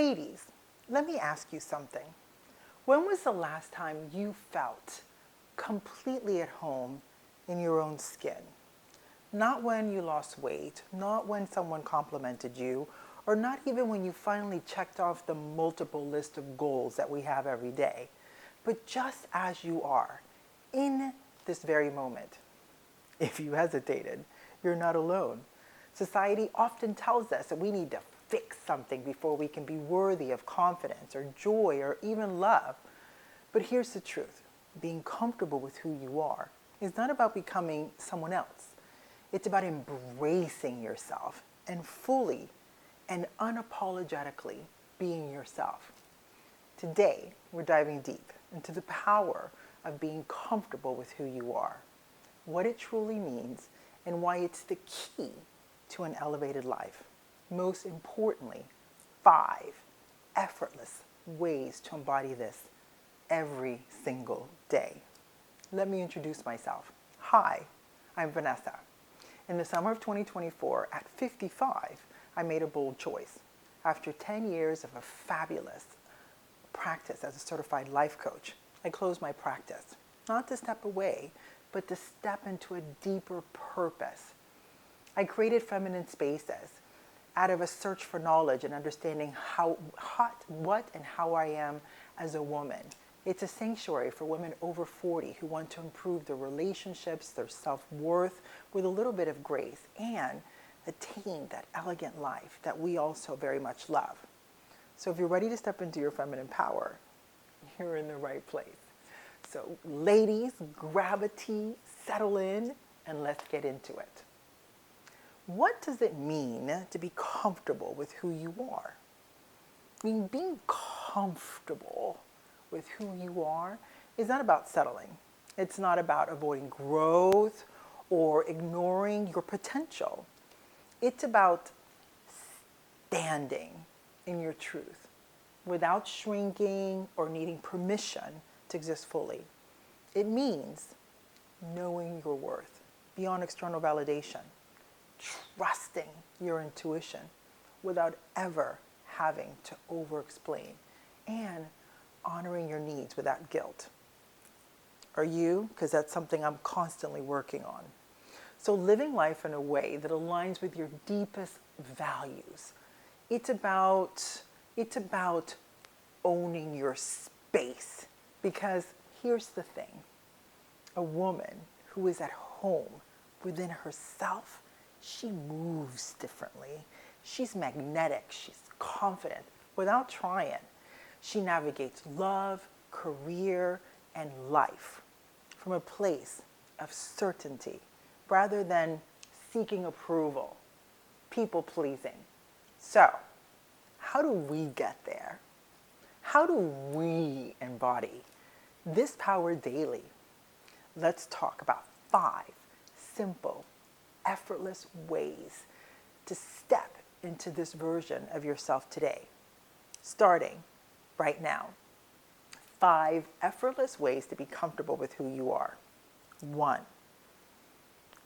Ladies, let me ask you something. When was the last time you felt completely at home in your own skin? Not when you lost weight, not when someone complimented you, or not even when you finally checked off the multiple list of goals that we have every day, but just as you are, in this very moment. If you hesitated, you're not alone. Society often tells us that we need to fix something before we can be worthy of confidence or joy or even love. But here's the truth. Being comfortable with who you are is not about becoming someone else. It's about embracing yourself and fully and unapologetically being yourself. Today, we're diving deep into the power of being comfortable with who you are, what it truly means, and why it's the key to an elevated life. Most importantly, 5 effortless ways to embody this every single day. Let me introduce myself. Hi, I'm Vanessa. In the summer of 2024, at 55, I made a bold choice. After 10 years of a fabulous practice as a certified life coach, I closed my practice, not to step away, but to step into a deeper purpose. I created feminine spaces out of a search for knowledge and understanding what and how I am as a woman. It's a sanctuary for women over 40 who want to improve their relationships, their self-worth with a little bit of grace and attain that elegant life that we also very much love. So if you're ready to step into your feminine power, you're in the right place. So ladies, grab a tea, settle in, and let's get into it. What does it mean to be comfortable with who you are? I mean, being comfortable with who you are is not about settling. It's not about avoiding growth or ignoring your potential. It's about standing in your truth without shrinking or needing permission to exist fully. It means knowing your worth beyond external validation, trusting your intuition without ever having to over-explain, and honoring your needs without guilt. Are you? Because that's something I'm constantly working on. So living life in a way that aligns with your deepest values. It's about owning your space. Because here's the thing. A woman who is at home within herself, she moves differently. She's magnetic. She's confident without trying. She navigates love, career, and life from a place of certainty rather than seeking approval, people pleasing. So, how do we get there? How do we embody this power daily? Let's talk about 5 simple, effortless ways to step into this version of yourself today, starting right now. 5 effortless ways to be comfortable with who you are. 1,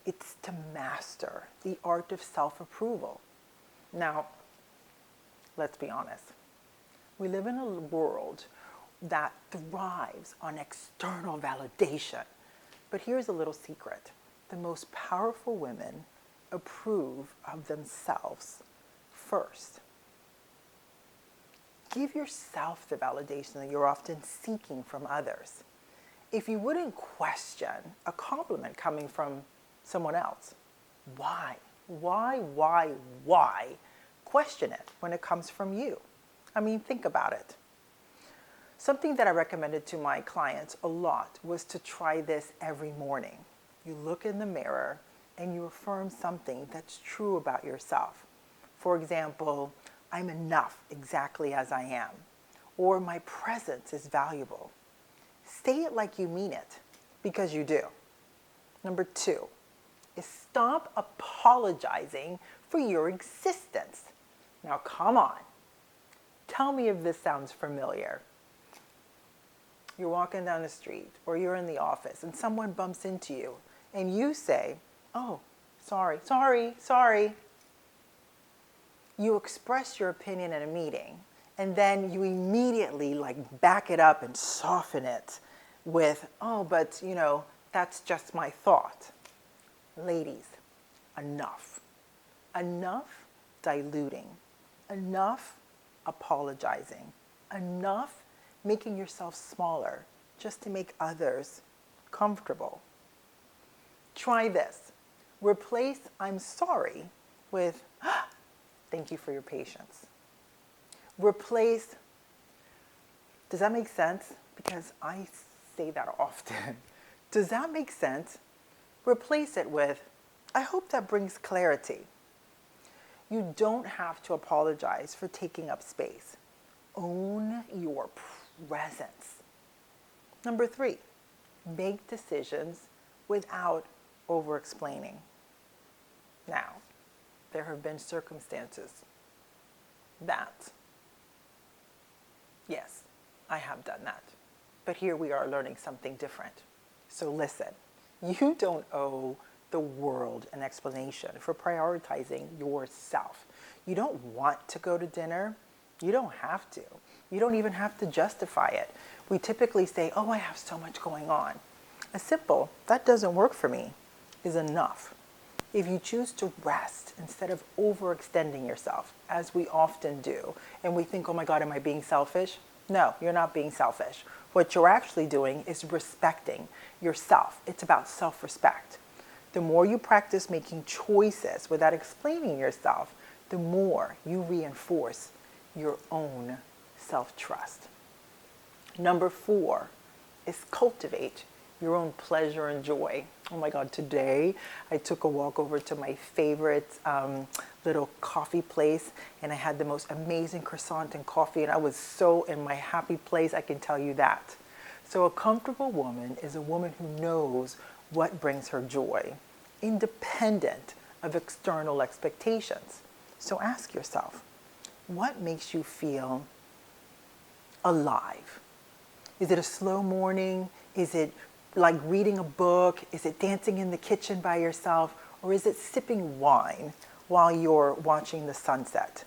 it's to master the art of self-approval. Now, let's be honest. We live in a world that thrives on external validation. But here's a little secret. The most powerful women approve of themselves first. Give yourself the validation that you're often seeking from others. If you wouldn't question a compliment coming from someone else, why? Why? Question it when it comes from you. I mean, think about it. Something that I recommended to my clients a lot was to try this every morning. You look in the mirror and you affirm something that's true about yourself. For example, I'm enough exactly as I am, or my presence is valuable. Say it like you mean it, because you do. Number 2 is stop apologizing for your existence. Now come on, tell me if this sounds familiar. You're walking down the street or you're in the office and someone bumps into you and you say, oh, sorry. You express your opinion in a meeting And then you immediately like back it up and soften it with, oh, but that's just my thought. Ladies, enough. Enough diluting. Enough apologizing. Enough making yourself smaller just to make others comfortable. Try this. Replace "I'm sorry" with "Thank you for your patience." Replace, does that make sense? Because I say that often. Does that make sense? Replace it with, "I hope that brings clarity." You don't have to apologize for taking up space. Own your presence. Number 3, make decisions without over-explaining. Now, there have been circumstances that, yes, I have done that. But here we are learning something different. So listen, you don't owe the world an explanation for prioritizing yourself. You don't want to go to dinner. You don't have to. You don't even have to justify it. We typically say, oh, I have so much going on. A simple, that doesn't work for me, is enough. If you choose to rest instead of overextending yourself, as we often do, and we think, oh my God, am I being selfish? No, you're not being selfish. What you're actually doing is respecting yourself. It's about self-respect. The more you practice making choices without explaining yourself, the more you reinforce your own self-trust. Number 4 is cultivate your own pleasure and joy. Oh my God, today I took a walk over to my favorite little coffee place, and I had the most amazing croissant and coffee, and I was so in my happy place, I can tell you that. So a comfortable woman is a woman who knows what brings her joy, independent of external expectations. So ask yourself, what makes you feel alive? Is it a slow morning? Is it like reading a book? Is it dancing in the kitchen by yourself? Or is it sipping wine while you're watching the sunset?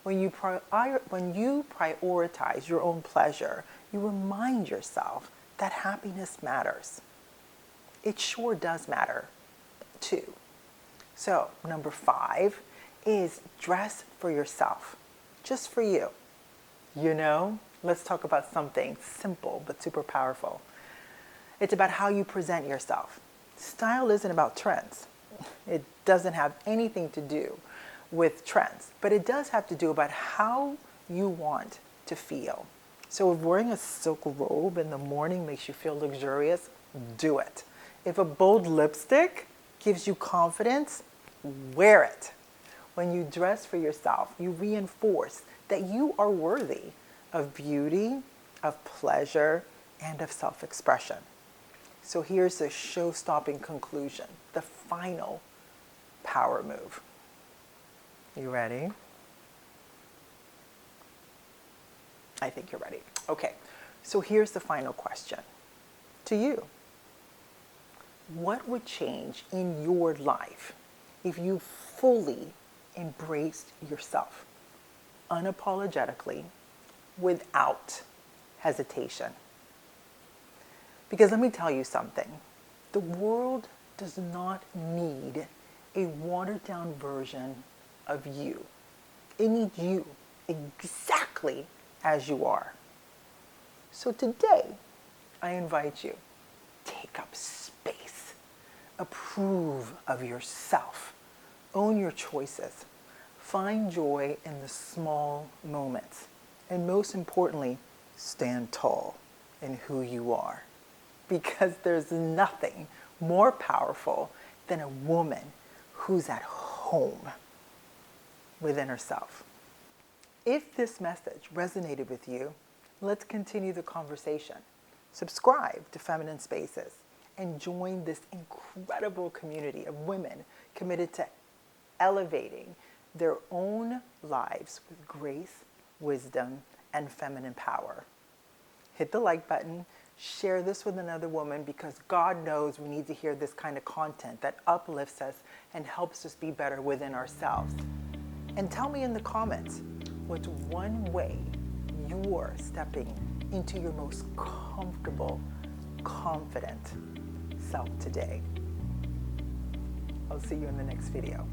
When you prioritize your own pleasure, you remind yourself that happiness matters. It sure does matter too. So number 5 is dress for yourself, just for you. Let's talk about something simple but super powerful. It's about how you present yourself. Style isn't about trends. It doesn't have anything to do with trends, but it does have to do about how you want to feel. So if wearing a silk robe in the morning makes you feel luxurious, do it. If a bold lipstick gives you confidence, wear it. When you dress for yourself, you reinforce that you are worthy of beauty, of pleasure, and of self-expression. So here's the show-stopping conclusion, the final power move. You ready? I think you're ready. Okay, so here's the final question to you. What would change in your life if you fully embraced yourself, unapologetically, without hesitation? Because let me tell you something. The world does not need a watered-down version of you. It needs you exactly as you are. So today, I invite you, take up space. Approve of yourself. Own your choices. Find joy in the small moments. And most importantly, stand tall in who you are. Because there's nothing more powerful than a woman who's at home within herself. If this message resonated with you, let's continue the conversation. Subscribe to Feminine Spaces and join this incredible community of women committed to elevating their own lives with grace, wisdom, and feminine power. Hit the like button. Share this with another woman, because God knows we need to hear this kind of content that uplifts us and helps us be better within ourselves. And tell me in the comments, what's one way you're stepping into your most comfortable, confident self today. I'll see you in the next video.